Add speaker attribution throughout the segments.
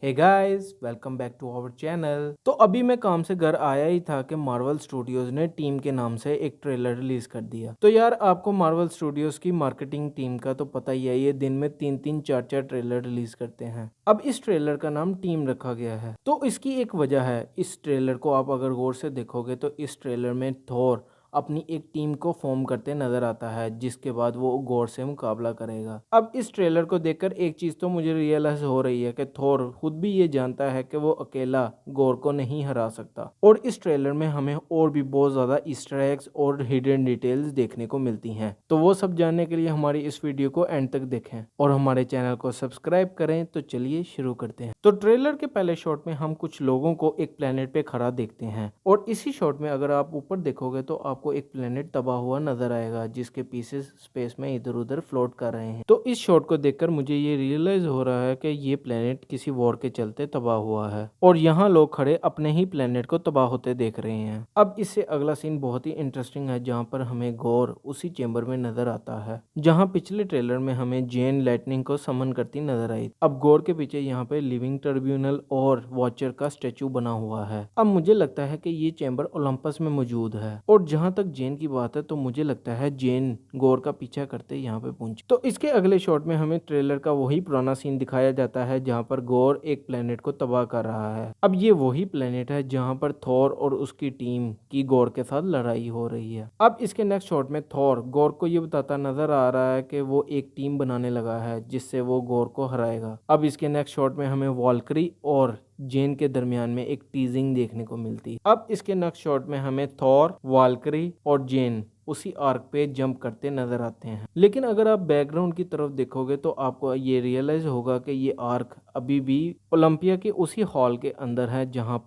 Speaker 1: Hey guys, welcome back to our channel. तो अभी मैं काम से घर आया ही था कि मार्वल स्टूडियोज ने टीम के नाम से एक ट्रेलर रिलीज कर दिया। तो यार आपको मार्वल स्टूडियोज की मार्केटिंग टीम का तो पता ही है, ये दिन में 3-3 4-4 ट्रेलर रिलीज करते हैं। अब इस ट्रेलर का नाम टीम रखा गया है, तो इसकी एक वजह है। इस ट्रेलर को आप अगर गौर से देखोगे तो इस ट्रेलर में थॉर अपनी एक टीम को फॉर्म करते नजर आता है, जिसके बाद वो गॉर से मुकाबला करेगा। अब इस ट्रेलर को देखकर एक चीज तो मुझे रियलाइज हो रही है कि थॉर खुद भी ये जानता है कि वो अकेला गॉर को नहीं हरा सकता। और इस ट्रेलर में हमें और भी बहुत ज्यादा ईस्टर एग्स और हिडन डिटेल्स देखने को मिलती हैं। तो वो सब जानने के लिए हमारी इस वीडियो को एंड तक देखें और हमारे चैनल को सब्सक्राइब करें। तो चलिए शुरू करते हैं। तो ट्रेलर के पहले शॉट में हम कुछ लोगों को एक प्लेनेट पे खड़ा देखते हैं, और इसी शॉट में अगर आप ऊपर देखोगे तो आपको एक प्लेनेट तबाह हुआ नजर आएगा, जिसके पीसेस स्पेस में इधर उधर फ्लोट कर रहे हैं। तो इस शॉट को देखकर मुझे ये रियलाइज हो रहा है कि ये प्लेनेट किसी वॉर के चलते तबाह हुआ है, और यहाँ लोग खड़े अपने ही प्लेनेट को तबाह होते देख रहे हैं। अब इससे अगला सीन बहुत ही इंटरेस्टिंग है, जहाँ पर हमें गौर उसी चेंबर में नजर आता है जहाँ पिछले ट्रेलर में हमें जेन लाइटनिंग को समन करती नजर आई। अब गौर के पीछे यहाँ पे लिविंग ट्रिब्यूनल और वॉचर का स्टेचू बना हुआ है। अब मुझे लगता है कि ये चेंबर ओलंपस में मौजूद है। और जहां तक जेन की बात है तो मुझे लगता है जेन गौर का पीछा करते यहाँ पे पहुंची। तो इसके अगले शॉट में हमें ट्रेलर का वही पुराना सीन दिखाया जाता है, जहाँ पर गौर एक प्लेनेट को तबाह कर रहा है। अब ये वही प्लेनेट है जहाँ पर थॉर और उसकी टीम की गौर के साथ लड़ाई हो रही है। अब इसके नेक्स्ट शॉट में थॉर गौर को ये बताता नजर आ रहा है कि वो एक टीम बनाने लगा है जिससे वो गौर को हराएगा। अब इसके नेक्स्ट शॉट में हमें वॉल्करी और जेन के दरमियान में एक टीजिंग देखने को मिलती है। अब इसके नेक्स्ट शॉट में हमें थॉर, वाल्करी और जेन उसी आर्क पे जंप करते नजर आते हैं। लेकिन अगर आप बैकग्राउंड की तरफ देखोगे तो आपको ये रियलाइज होगा कि ये आर्क अभी भी ओलंपिया के उसी हॉल के अंदर है, जहां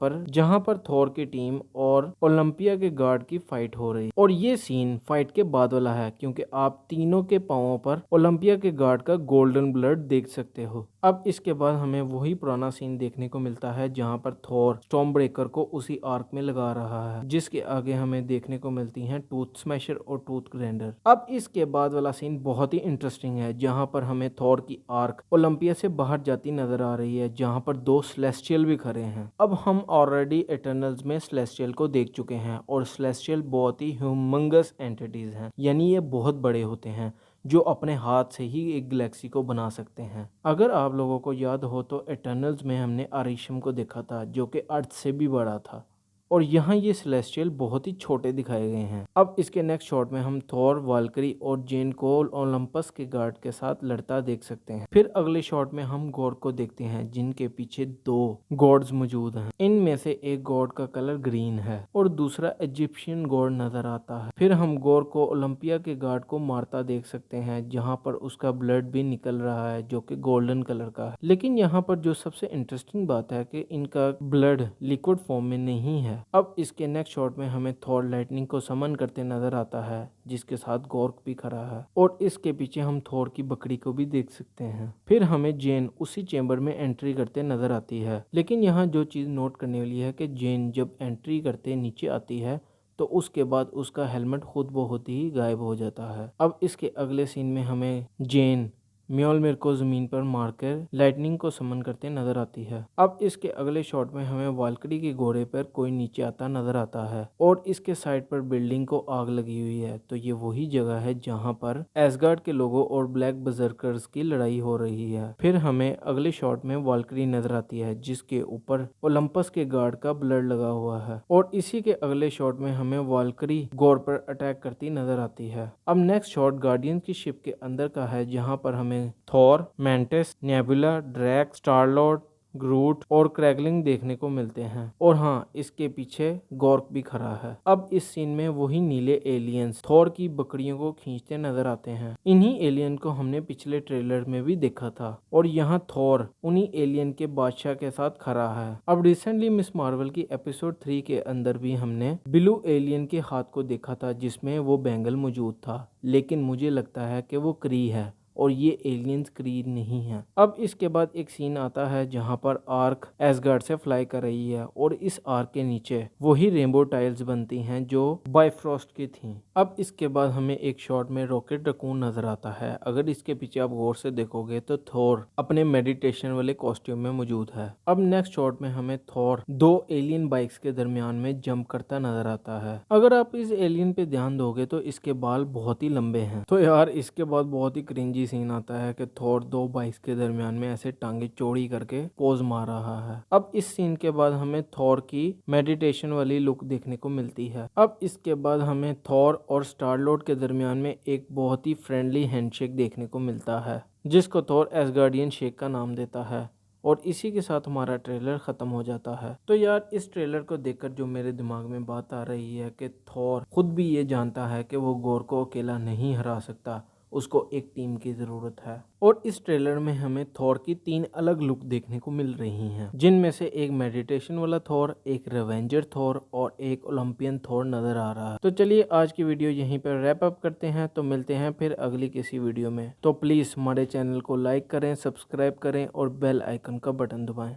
Speaker 1: पर थॉर की टीम और ओलंपिया के गार्ड की फाइट हो रही है। और ये सीन फाइट के बाद वाला है, क्योंकि आप तीनों के पांवों पर ओलंपिया के गार्ड का गोल्डन ब्लड देख सकते हो। अब इसके बाद हमें वही पुराना सीन देखने को मिलता है, जहां पर थॉर स्टॉर्म ब्रेकर को उसी आर्क में लगा रहा है, जिसके आगे हमें देखने को मिलती हैं टूथ स्मैशर और टूथ ग्राइंडर। अब इसके बाद वाला सीन बहुत ही इंटरेस्टिंग है, जहां पर हमें थॉर की आर्क ओलंपिया से बाहर जाती नजर आ रही है, जहां पर दो सेलेस्टियल भी खड़े हैं। अब हम ऑलरेडी इटर्नल्स में सेलेस्टियल को देख चुके हैं, और सेलेस्टियल बहुत ही ह्यूमंगस एंटिटीज हैं, यानी ये बहुत बड़े होते हैं जो अपने हाथ से ही एक गैलेक्सी को बना सकते हैं। अगर आप लोगों को याद हो तो इटर्नल्स में हमने आरिशम को देखा था, जो कि अर्थ से भी बड़ा था, और यहाँ ये सेलेस्टियल बहुत ही छोटे दिखाए गए हैं। अब इसके नेक्स्ट शॉट में हम थॉर, वाल्करी और जेन को ओलंपस के गार्ड के साथ लड़ता देख सकते हैं। फिर अगले शॉट में हम गॉड को देखते हैं, जिनके पीछे दो गॉड्स मौजूद हैं। इनमें से एक गॉड का कलर ग्रीन है और दूसरा इजिप्शियन गॉड नजर आता है। फिर हम गॉड को ओलंपिया के गार्ड को मारता देख सकते हैं, जहाँ पर उसका ब्लड भी निकल रहा है, जो कि गोल्डन कलर का है। लेकिन यहाँ पर जो सबसे इंटरेस्टिंग बात है कि इनका ब्लड लिक्विड फॉर्म में नहीं है। अब इसके नेक्स्ट शॉट में हमें थॉर लाइटनिंग को समन करते नजर आता है, जिसके साथ गॉर्क भी खड़ा है, और इसके पीछे हम थॉर की बकरी को भी देख सकते हैं। फिर हमें जेन उसी चेंबर में एंट्री करते नजर आती है। लेकिन यहाँ जो चीज नोट करने वाली है कि जेन जब एंट्री करते नीचे आती है तो उसके बाद उसका हेलमेट खुद ब खुद ही गायब हो जाता है। अब इसके अगले सीन में हमें जेन म्योलमिर को जमीन पर मारकर लाइटनिंग को समन करते नजर आती है। अब इसके अगले शॉट में हमें वाल्करी के घोड़े पर कोई नीचे आता नजर आता है, और इसके साइड पर बिल्डिंग को आग लगी हुई है। तो ये वही जगह है जहां पर एसगार्ड के लोगों और ब्लैक बजर्कर्स की लड़ाई हो रही है। फिर हमें अगले शॉट में वाल्करी नजर आती है, जिसके ऊपर ओलंपस के गार्ड का ब्लड लगा हुआ है, और इसी के अगले शॉट में हमें वाल्करी गौर पर अटैक करती नजर आती है। अब नेक्स्ट शॉट गार्डियन की शिप के अंदर का है, जहां पर हमें थॉर, मैंटिस, नेबुला, ड्रैक, स्टार-लॉर्ड, ग्रूट और क्रैगलिंग देखने को मिलते हैं। और हाँ, इसके पीछे गॉर्क भी खड़ा है। अब इस सीन में वही नीले एलियंस थॉर की बकरियों को खींचते नजर आते हैं। इन्हीं एलियन को हमने पिछले ट्रेलर में भी देखा था, और यहाँ थॉर उन्हीं एलियन के बादशाह के साथ खड़ा है। अब रिसेंटली मिस मार्वल की एपिसोड 3 के अंदर भी हमने ब्लू एलियन के हाथ को देखा था, जिसमें वो बैंगल मौजूद था, लेकिन मुझे लगता है कि वो क्री है, और ये एलियंस क्री नहीं है। अब इसके बाद एक सीन आता है जहाँ पर आर्क एसगार्ड से फ्लाई कर रही है और इस आर्क के नीचे वही रेनबो टाइल्स बनती हैं जो बायफ्रॉस्ट की थी। अब इसके बाद हमें एक शॉट में रॉकेट रकून नजर आता है। अगर इसके पीछे आप गौर से देखोगे तो थॉर अपने मेडिटेशन वाले कॉस्ट्यूम में मौजूद है। अब नेक्स्ट शॉट में हमें थॉर दो एलियन बाइक्स के दरमियान में जंप करता नजर आता है। अगर आप इस एलियन पे ध्यान दोगे तो इसके बाल बहुत ही लंबे हैं। तो यार इसके बाद बहुत ही क्रिंजी सीन आता है कि थॉर दो बाइक्स के दरमियान में ऐसे टांगे चौड़ी करके पोज मार रहा है। अब इस सीन के बाद हमें थॉर की मेडिटेशन वाली लुक देखने को मिलती है। अब इसके बाद हमें थॉर और स्टार लॉर्ड के दरमियान में एक बहुत ही फ्रेंडली हैंडशेक देखने को मिलता है, जिसको थॉर एसगार्डियन शेक का नाम देता है। और इसी के साथ हमारा ट्रेलर ख़त्म हो जाता है। तो यार इस ट्रेलर को देखकर जो मेरे दिमाग में बात आ रही है कि थॉर खुद भी ये जानता है कि वो गोर को अकेला नहीं हरा सकता, उसको एक टीम की ज़रूरत है। और इस ट्रेलर में हमें थॉर की 3 अलग लुक देखने को मिल रही हैं, जिनमें से एक मेडिटेशन वाला थॉर, एक रिवेंजर थॉर और एक ओलंपियन थॉर नजर आ रहा है। तो चलिए आज की वीडियो यहीं पर रैप अप करते हैं। तो मिलते हैं फिर अगली किसी वीडियो में। तो प्लीज़ हमारे चैनल को लाइक करें, सब्सक्राइब करें और बेल आइकन का बटन दबाएं।